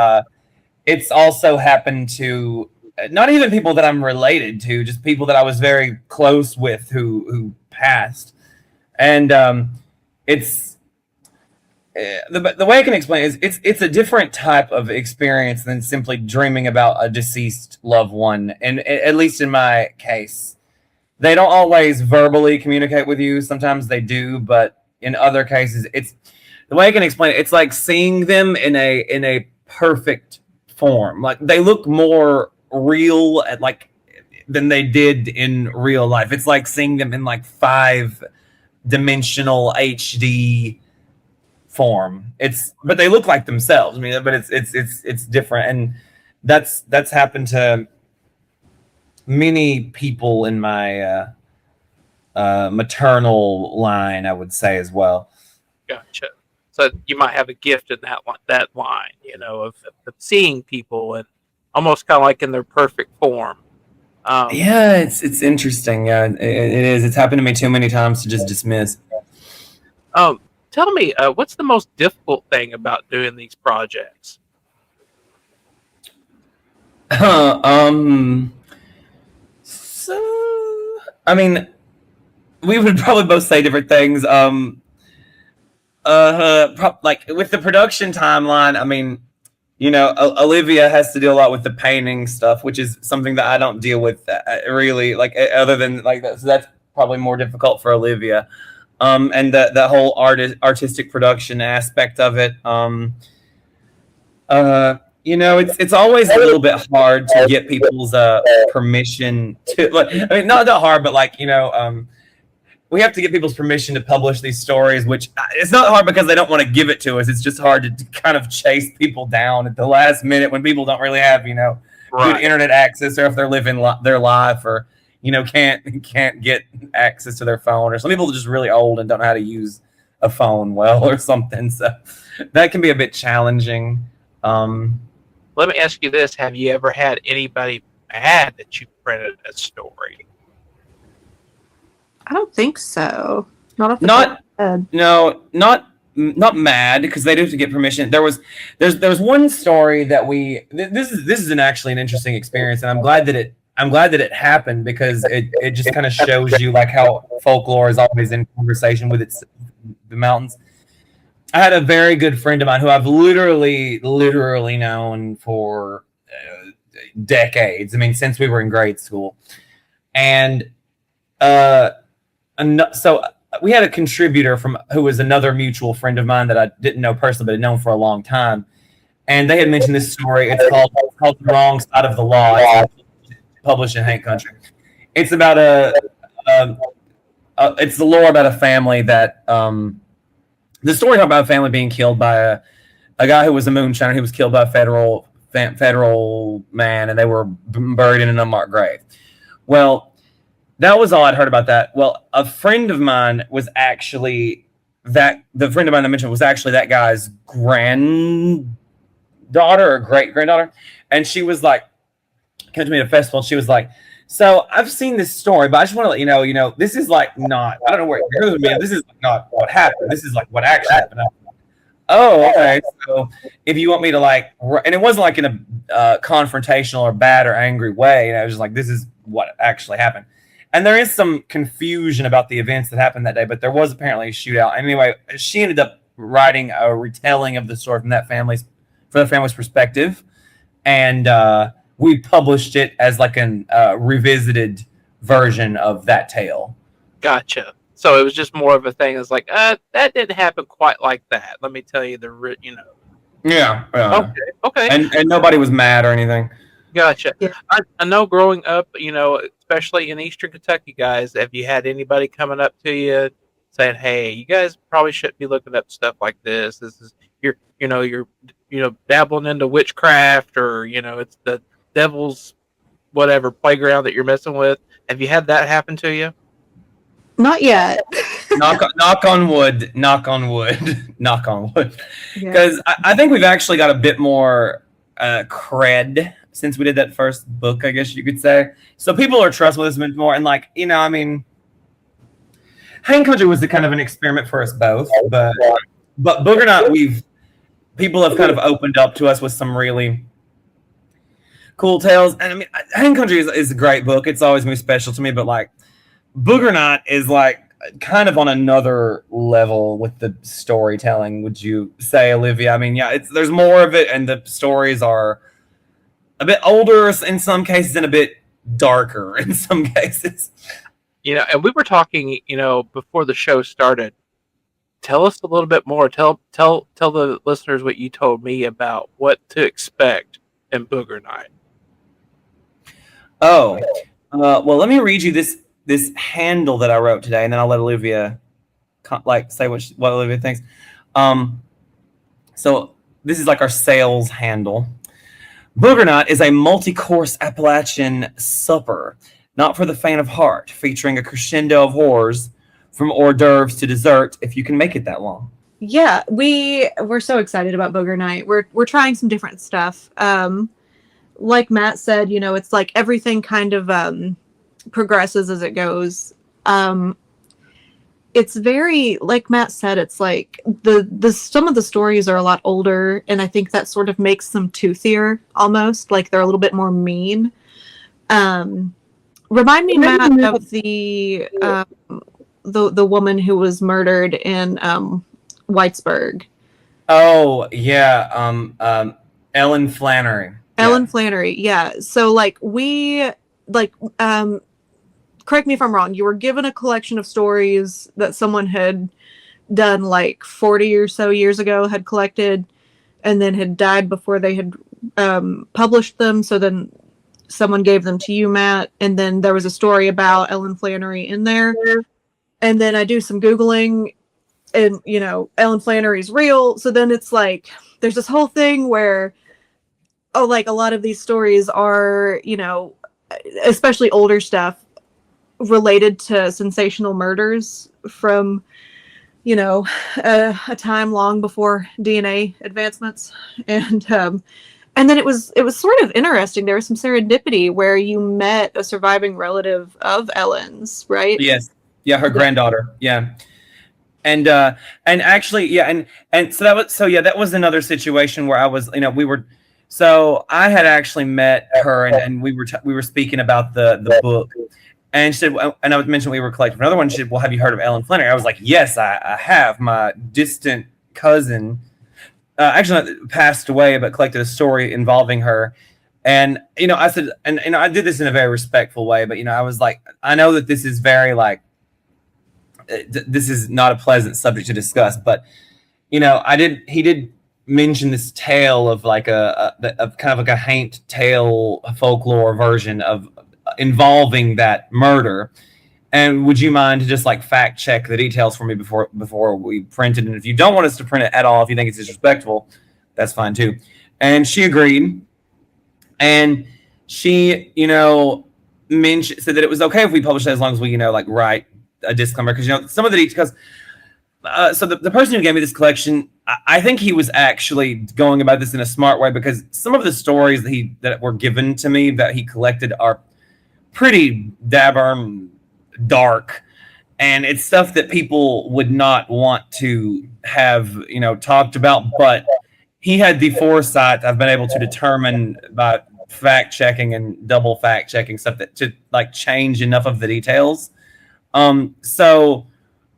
it's also happened to not even people that I'm related to, just people that I was very close with who passed, and it's the way I can explain it is it's a different type of experience than simply dreaming about a deceased loved one, and at least in my case, they don't always verbally communicate with you. Sometimes they do, but in other cases, it's the way I can explain it. It's like seeing them in a perfect form. Like they look more real than they did in real life. It's like seeing them in like 5-dimensional HD form. But they look like themselves. I mean, but it's different, and that's happened to many people in my maternal line, I would say, as well. gotcha. So you might have a gift in that line, of seeing people and almost kind of like in their perfect form. Yeah, it's interesting. Yeah, it is. It's happened to me too many times to just dismiss. Tell me, what's the most difficult thing about doing these projects? So, I mean, we would probably both say different things. Like with the production timeline, I mean, Olivia has to deal a lot with the painting stuff, which is something that I don't deal with really, like other than like that. So that's probably more difficult for Olivia. And the whole artistic production aspect of it. It's always a little bit hard to get people's permission to. I mean, not that hard, but we have to get people's permission to publish these stories, which it's not hard because they don't want to give it to us. It's just hard to kind of chase people down at the last minute when people don't really have, good internet access, or if they're living their life, or can't get access to their phone, or some people are just really old and don't know how to use a phone well or something. So that can be a bit challenging. Let me ask you this: have you ever had anybody mad that you printed a story? I don't think so. Not mad, because they do have to get permission. There's one story that this is actually an interesting experience, and I'm glad that it happened, because it just kind of shows you like how folklore is always in conversation with the mountains. I had a very good friend of mine who I've literally known for decades. I mean, since we were in grade school, and so we had a contributor who was another mutual friend of mine that I didn't know personally, but had known for a long time. And they had mentioned this story. It's called The Wrong Side of the Law. It's published in Haint Country. It's about it's the lore about a family that the story about a family being killed by a guy who was a moonshiner. He was killed by a federal man, and they were buried in an unmarked grave. Well, that was all I'd heard about that. Well, a friend of mine was actually the friend of mine I mentioned was actually that guy's granddaughter or great granddaughter, and she was like, came to me at a festival, and she was like, "So I've seen this story, but I just want to let you know, this is like not. I don't know where it goes with me. This is not what happened. This is like what actually happened." Oh, okay. So if you want me to and it wasn't like in a confrontational or bad or angry way. It was just like, this is what actually happened. And there is some confusion about the events that happened that day, but there was apparently a shootout. Anyway, she ended up writing a retelling of the story from the family's perspective, and we published it as like an revisited version of that tale. Gotcha. So it was just more of a thing. It's like, that didn't happen quite like that. Let me tell you Yeah. Okay. And nobody was mad or anything. Gotcha. Yeah. I know growing up, especially in Eastern Kentucky, guys, have you had anybody coming up to you saying, "Hey, you guys probably shouldn't be looking up stuff like this. This is you're dabbling into witchcraft, or it's the devil's whatever playground that you're messing with." Have you had that happen to you? Not yet. knock on wood, knock on wood, knock on wood. Yeah. Because I think we've actually got a bit more cred since we did that first book, I guess you could say. So people are trusting us a bit more. And like, you know, I mean, Haint Country was the kind of an experiment for us both. But Booger Knot, people have kind of opened up to us with some really cool tales. And I mean, Haint Country is a great book. It's always been special to me. But like, Booger Knot is like kind of on another level with the storytelling, would you say, Olivia? I mean, yeah, there's more of it, and the stories are a bit older in some cases and a bit darker in some cases. You know, and we were talking, you know, before the show started. Tell us a little bit more. Tell the listeners what you told me about what to expect in Booger Night. Oh, well, let me read you this handle that I wrote today, and then I'll let Olivia say what Olivia thinks. So this is like our sales handle. Booger Knot is a multi-course Appalachian supper, not for the faint of heart, featuring a crescendo of horrors from hors d'oeuvres to dessert, if you can make it that long. Yeah, we're so excited about Booger Night. We're trying some different stuff. Like Matt said, you know, it's like everything kind of progresses as it goes. It's very, like Matt said, it's like the some of the stories are a lot older, and I think that sort of makes them toothier almost, like they're a little bit more mean. Remind me, Matt, of the woman who was murdered in Whitesburg. Oh yeah, Ellen Flannery. Ellen Flannery, yeah. So correct me if I'm wrong, you were given a collection of stories that someone had done like 40 or so years ago, had collected, and then had died before they had published them. So then someone gave them to you, Matt, and then there was a story about Ellen Flannery in there. And then I do some Googling, and, you know, Ellen Flannery's real. So then it's like, there's this whole thing where, like a lot of these stories are, you know, especially older stuff, related to sensational murders from, you know, a time long before DNA advancements. And then it was sort of interesting. There was some serendipity where you met a surviving relative of Ellen's, right? Yes. Yeah, her granddaughter. Yeah. And actually, yeah, and so that was another situation where I was, you know, so I had actually met her, and we were speaking about the book. And she said, and I mentioned we were collecting another one. She said, well, have you heard of Ellen Flannery? I was like, yes, I have. My distant cousin actually passed away, but collected a story involving her. And, you know, I said, and you know, I did this in a very respectful way, but, you know, I was like, I know that this is very like, this is not a pleasant subject to discuss, but, you know, he did mention this tale of like a kind of like a Haint tale folklore version of involving that murder. And would you mind to just like fact check the details for me before we print it? And if you don't want us to print it at all, if you think it's disrespectful, that's fine too. And she agreed. And she, you know, said that it was okay if we publish it as long as we, you know, like write a disclaimer, because, you know, some of the details. So the person who gave me this collection, I think he was actually going about this in a smart way, because some of the stories that were given to me that he collected are pretty dabber dark, and it's stuff that people would not want to have, you know, talked about. But he had the foresight, I've been able to determine by fact checking and double fact checking stuff, that to like change enough of the details. So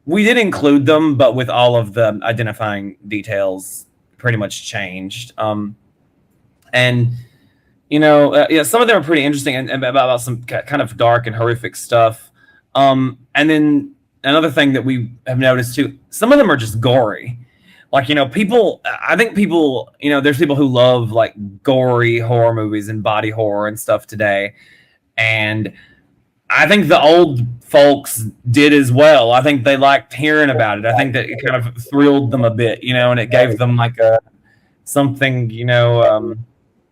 we did include them, but with all of the identifying details pretty much changed. And you know, yeah, some of them are pretty interesting, and about some kind of dark and horrific stuff. And then another thing that we have noticed too, some of them are just gory. Like, you know, I think people, you know, there's people who love like gory horror movies and body horror and stuff today. And I think the old folks did as well. I think they liked hearing about it. I think that it kind of thrilled them a bit, you know, and it gave them like something, you know,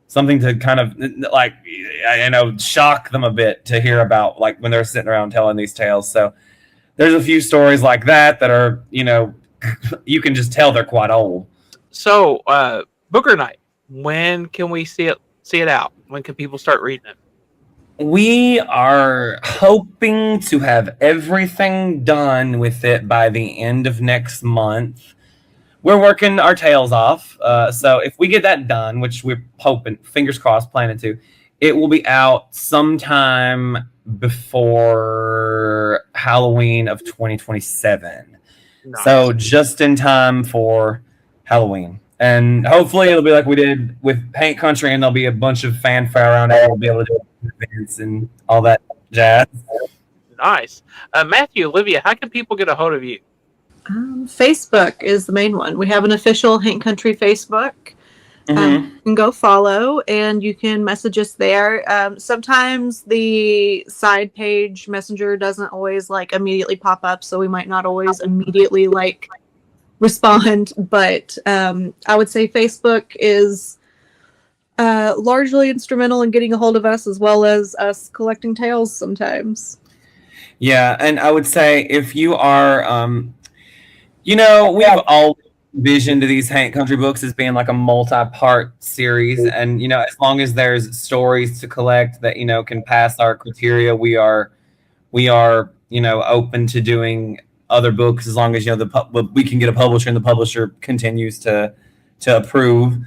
something to kind of like, you know, shock them a bit to hear about, like when they're sitting around telling these tales. So there's a few stories like that are, you can just tell they're quite old. So, Booger Night. When can we see it out? When can people start reading it? We are hoping to have everything done with it by the end of next month. We're working our tails off. So if we get that done, which we're hoping, fingers crossed, planning to, it will be out sometime before Halloween of 2027. Nice. So just in time for Halloween. And hopefully it'll be like we did with Haint Country, and there'll be a bunch of fanfare around it. We'll be able to do events and all that jazz. Nice. Matthew, Olivia, how can people get a hold of you? Facebook is the main one. We have an official Haint Country Facebook. You can go follow, and you can message us there. Sometimes the side page messenger doesn't always immediately pop up, so we might not always immediately respond. But I would say Facebook is largely instrumental in getting a hold of us, as well as us collecting tales sometimes. Yeah, and I would say if you are, we have all visioned these Haint Country books as being like a multi-part series, and as long as there's stories to collect that can pass our criteria, we are open to doing other books, as long as we can get a publisher and the publisher continues to approve.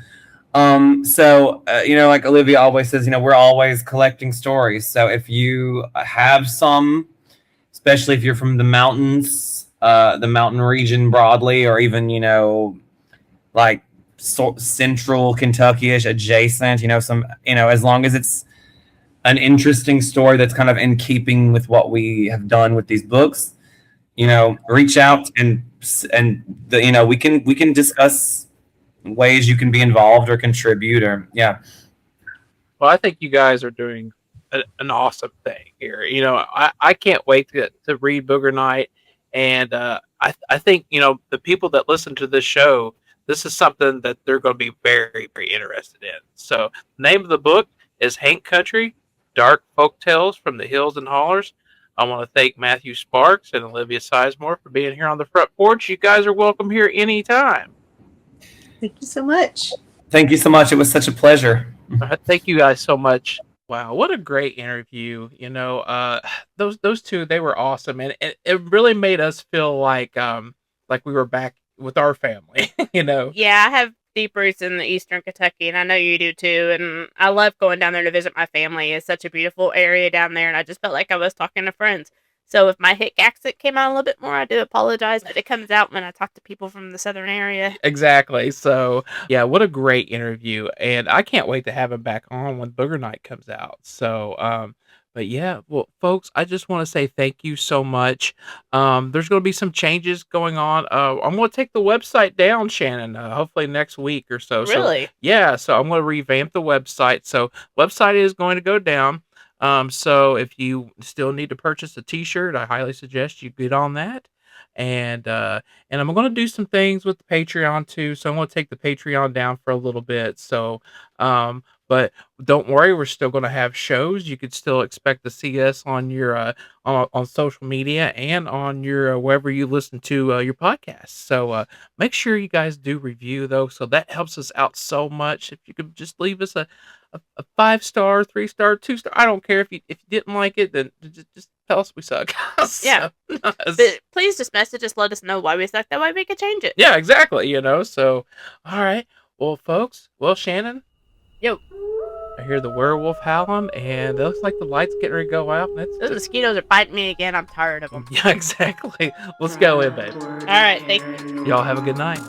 Like Olivia always says, we're always collecting stories. So if you have some, especially if you're from the mountains, the mountain region broadly, or even central Kentucky-ish adjacent, some as long as it's an interesting story that's kind of in keeping with what we have done with these books, reach out and we can discuss ways you can be involved or contribute, or Well, I think you guys are doing an awesome thing here. I can't wait to read Booger Night. And I think, the people that listen to this show, this is something that they're going to be very, very interested in. So the name of the book is Haint Country, Dark Folktales from the Hills and Hollers. I want to thank Matthew Sparks and Olivia Sizemore for being here on the front porch. You guys are welcome here anytime. Thank you so much. Thank you so much. It was such a pleasure. Thank you guys so much. Wow, what a great interview. Those two, they were awesome, and it really made us feel like we were back with our family. Yeah, I have deep roots in the Eastern Kentucky, and I know you do too, and I love going down there to visit my family. It's such a beautiful area down there, and I just felt like I was talking to friends. So if my hick accent came out a little bit more, I do apologize, but it comes out when I talk to people from the southern area. Exactly. So, yeah, what a great interview. And I can't wait to have him back on when Booger Night comes out. So, but yeah, well, folks, I just want to say thank you so much. There's going to be some changes going on. I'm going to take the website down, Shannon, hopefully next week or so. Really? So, yeah, so I'm going to revamp the website. So, website is going to go down. So if you still need to purchase a t-shirt, I highly suggest you get on that. And I'm going to do some things with the Patreon too. So I'm going to take the Patreon down for a little bit. So, but don't worry, we're still going to have shows. You could still expect to see us on your, on social media and on your, wherever you listen to your podcast. So, make sure you guys do review though. So that helps us out so much. If you could just leave us a 5-star, 3-star, 2-star. I don't care if you didn't like it, then just tell us we suck. Yeah. But please just message us, let us know why we suck. That way we can change it. Yeah, exactly. So, all right. Well, folks. Well, Shannon. Yo. I hear the werewolf howling, and it looks like the light's getting ready to go out. And Those mosquitoes are biting me again. I'm tired of them. Yeah, exactly. Let's go in, babe. All right. Thank you. Y'all have a good night.